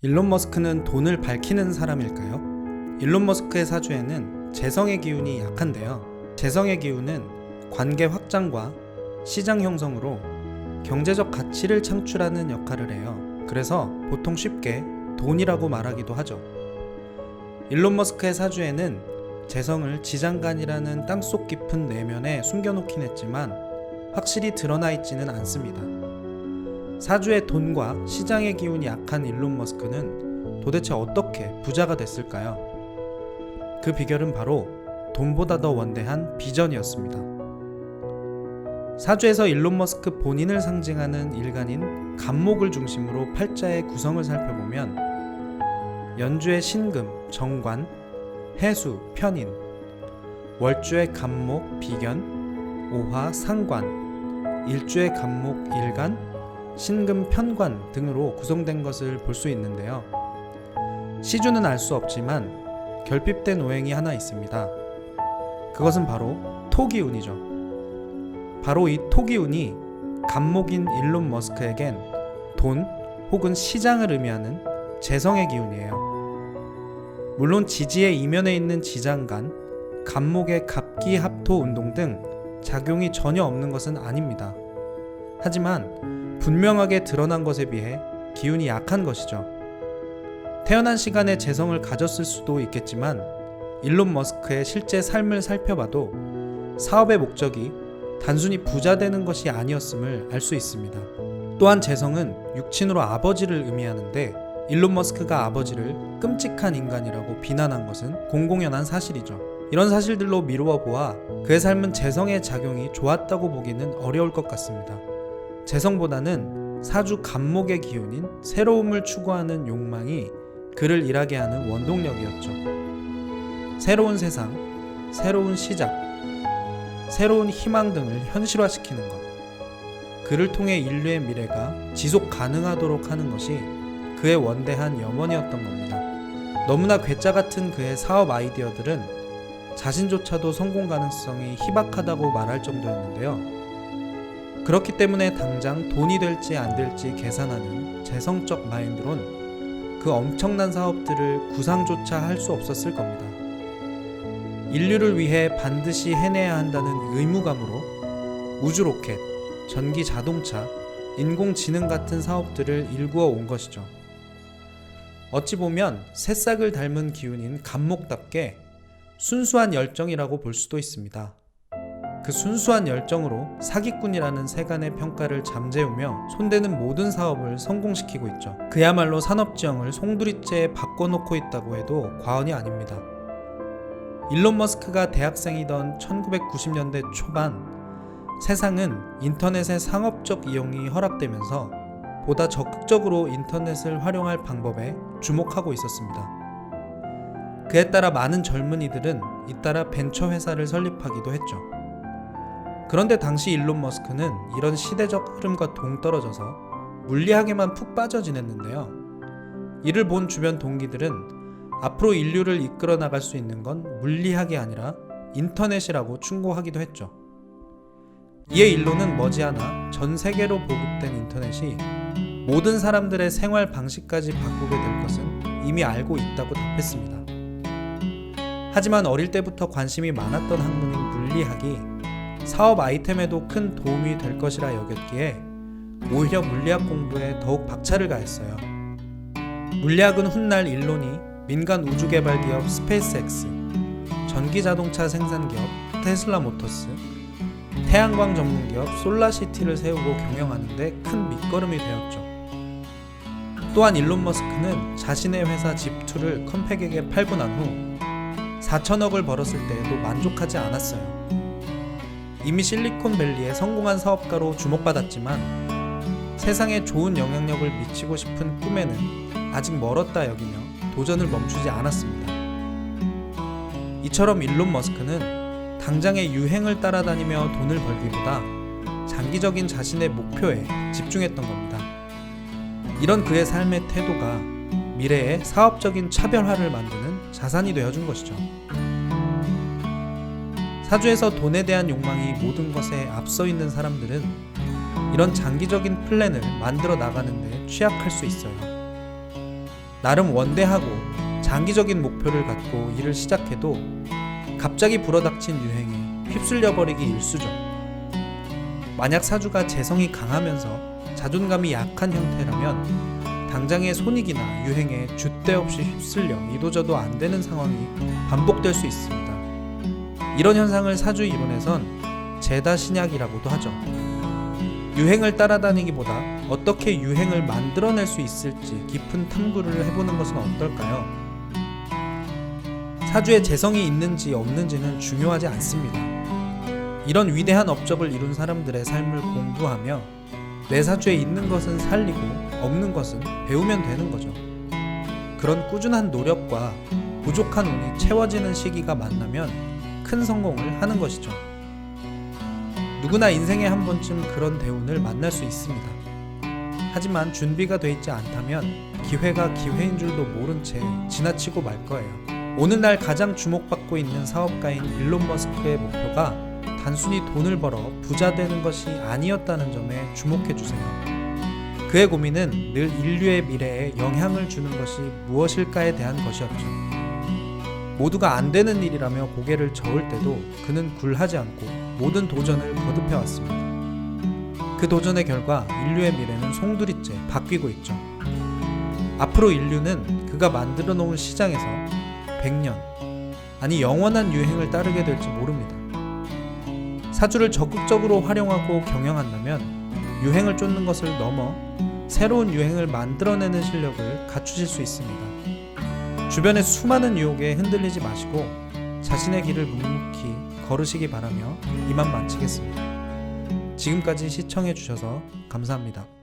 일론 머스크는 돈을 밝히는 사람일까요? 일론 머스크의 사주에는 재성의 기운이 약한데요. 재성의 기운은 관계 확장과 시장 형성으로 경제적 가치를 창출하는 역할을 해요. 그래서 보통 쉽게 돈이라고 말하기도 하죠. 일론 머스크의 사주에는 재성을 지장간이라는 땅속 깊은 내면에 숨겨놓긴 했지만 확실히 드러나 있지는 않습니다. 사주의 돈과 시장의 기운이 약한 일론 머스크는 도대체 어떻게 부자가 됐을까요? 그 비결은 바로 돈보다 더 원대한 비전이었습니다. 사주에서 일론 머스크 본인을 상징하는 일간인 간목을 중심으로 팔자의 구성을 살펴보면 연주의 신금, 정관, 해수, 편인, 월주의 간목, 비견, 오화, 상관, 일주의 간목, 일간, 신금, 편관 등으로 구성된 것을 볼 수 있는데요. 시주는 알 수 없지만 결핍된 오행이 하나 있습니다. 그것은 바로 토기운이죠. 바로 이 토기운이 간목인 일론 머스크에겐 돈 혹은 시장을 의미하는 재성의 기운이에요. 물론 지지의 이면에 있는 지장간, 간목의 갑기합토 운동 등 작용이 전혀 없는 것은 아닙니다. 하지만 분명하게 드러난 것에 비해 기운이 약한 것이죠. 태어난 시간에 재성을 가졌을 수도 있겠지만 일론 머스크의 실제 삶을 살펴봐도 사업의 목적이 단순히 부자 되는 것이 아니었음을 알 수 있습니다. 또한 재성은 육친으로 아버지를 의미하는데 일론 머스크가 아버지를 끔찍한 인간이라고 비난한 것은 공공연한 사실이죠. 이런 사실들로 미루어 보아 그의 삶은 재성의 작용이 좋았다고 보기는 어려울 것 같습니다. 재성보다는 사주 간목의 기운인 새로움을 추구하는 욕망이 그를 일하게 하는 원동력이었죠. 새로운 세상, 새로운 시작, 새로운 희망 등을 현실화시키는 것, 그를 통해 인류의 미래가 지속 가능하도록 하는 것이 그의 원대한 염원이었던 겁니다. 너무나 괴짜 같은 그의 사업 아이디어들은 자신조차도 성공 가능성이 희박하다고 말할 정도였는데요. 그렇기 때문에 당장 돈이 될지 안 될지 계산하는 재성적 마인드론 그 엄청난 사업들을 구상조차 할 수 없었을 겁니다. 인류를 위해 반드시 해내야 한다는 의무감으로 우주로켓, 전기자동차, 인공지능 같은 사업들을 일구어 온 것이죠. 어찌 보면 새싹을 닮은 기운인 간목답게 순수한 열정이라고 볼 수도 있습니다. 그 순수한 열정으로 사기꾼이라는 세간의 평가를 잠재우며 손대는 모든 사업을 성공시키고 있죠. 그야말로 산업지형을 송두리째에 바꿔놓고 있다고 해도 과언이 아닙니다. 일론 머스크가 대학생이던 1990년대 초반, 세상은 인터넷의 상업적 이용이 허락되면서 보다 적극적으로 인터넷을 활용할 방법에 주목하고 있었습니다. 그에 따라 많은 젊은이들은 잇따라 벤처 회사를 설립하기도 했죠. 그런데 당시 일론 머스크는 이런 시대적 흐름과 동떨어져서 물리학에만 푹 빠져 지냈는데요. 이를 본 주변 동기들은 앞으로 인류를 이끌어 나갈 수 있는 건 물리학이 아니라 인터넷이라고 충고하기도 했죠. 이에 일론은 머지않아 전 세계로 보급된 인터넷이 모든 사람들의 생활 방식까지 바꾸게 될 것은 이미 알고 있다고 답했습니다. 하지만 어릴 때부터 관심이 많았던 학문인 물리학이 사업 아이템에도 큰 도움이 될 것이라 여겼기에 오히려 물리학 공부에 더욱 박차를 가했어요. 물리학은 훗날 일론이 민간 우주개발 기업 스페이스X, 전기자동차 생산기업 테슬라 모터스, 태양광 전문기업 솔라시티를 세우고 경영하는 데 큰 밑거름이 되었죠. 또한 일론 머스크는 자신의 회사 집투를 컴팩에게 팔고 난 후 4천억을 벌었을 때에도 만족하지 않았어요. 이미 실리콘밸리의 성공한 사업가로 주목받았지만 세상에 좋은 영향력을 미치고 싶은 꿈에는 아직 멀었다 여기며 도전을 멈추지 않았습니다. 이처럼 일론 머스크는 당장의 유행을 따라다니며 돈을 벌기보다 장기적인 자신의 목표에 집중했던 겁니다. 이런 그의 삶의 태도가 미래의 사업적인 차별화를 만드는 자산이 되어준 것이죠. 사주에서 돈에 대한 욕망이 모든 것에 앞서 있는 사람들은 이런 장기적인 플랜을 만들어 나가는 데 취약할 수 있어요. 나름 원대하고 장기적인 목표를 갖고 일을 시작해도 갑자기 불어닥친 유행에 휩쓸려 버리기 일쑤죠. 만약 사주가 재성이 강하면서 자존감이 약한 형태라면 당장의 손익이나 유행에 줏대 없이 휩쓸려 이도저도 안 되는 상황이 반복될 수 있습니다. 이런 현상을 사주 이론에선 제다신약이라고도 하죠. 유행을 따라다니기보다 어떻게 유행을 만들어낼 수 있을지 깊은 탐구를 해보는 것은 어떨까요? 사주에 재성이 있는지 없는지는 중요하지 않습니다. 이런 위대한 업적을 이룬 사람들의 삶을 공부하며 내 사주에 있는 것은 살리고 없는 것은 배우면 되는 거죠. 그런 꾸준한 노력과 부족한 운이 채워지는 시기가 만나면 큰 성공을 하는 것이죠. 누구나 인생에 한 번쯤 그런 대운을 만날 수 있습니다. 하지만 준비가 돼 있지 않다면 기회가 기회인 줄도 모른 채 지나치고 말 거예요. 오늘날 가장 주목받고 있는 사업가인 일론 머스크의 목표가 단순히 돈을 벌어 부자 되는 것이 아니었다는 점에 주목해 주세요. 그의 고민은 늘 인류의 미래에 영향을 주는 것이 무엇일까에 대한 것이었죠. 모두가 안 되는 일이라며 고개를 저을 때도 그는 굴하지 않고 모든 도전을 거듭해 왔습니다. 그 도전의 결과 인류의 미래는 송두리째 바뀌고 있죠. 앞으로 인류는 그가 만들어 놓은 시장에서 100년, 아니 영원한 유행을 따르게 될지 모릅니다. 사주를 적극적으로 활용하고 경영한다면 유행을 쫓는 것을 넘어 새로운 유행을 만들어내는 실력을 갖추실 수 있습니다. 주변의 수많은 유혹에 흔들리지 마시고 자신의 길을 묵묵히 걸으시기 바라며 이만 마치겠습니다. 지금까지 시청해 주셔서 감사합니다.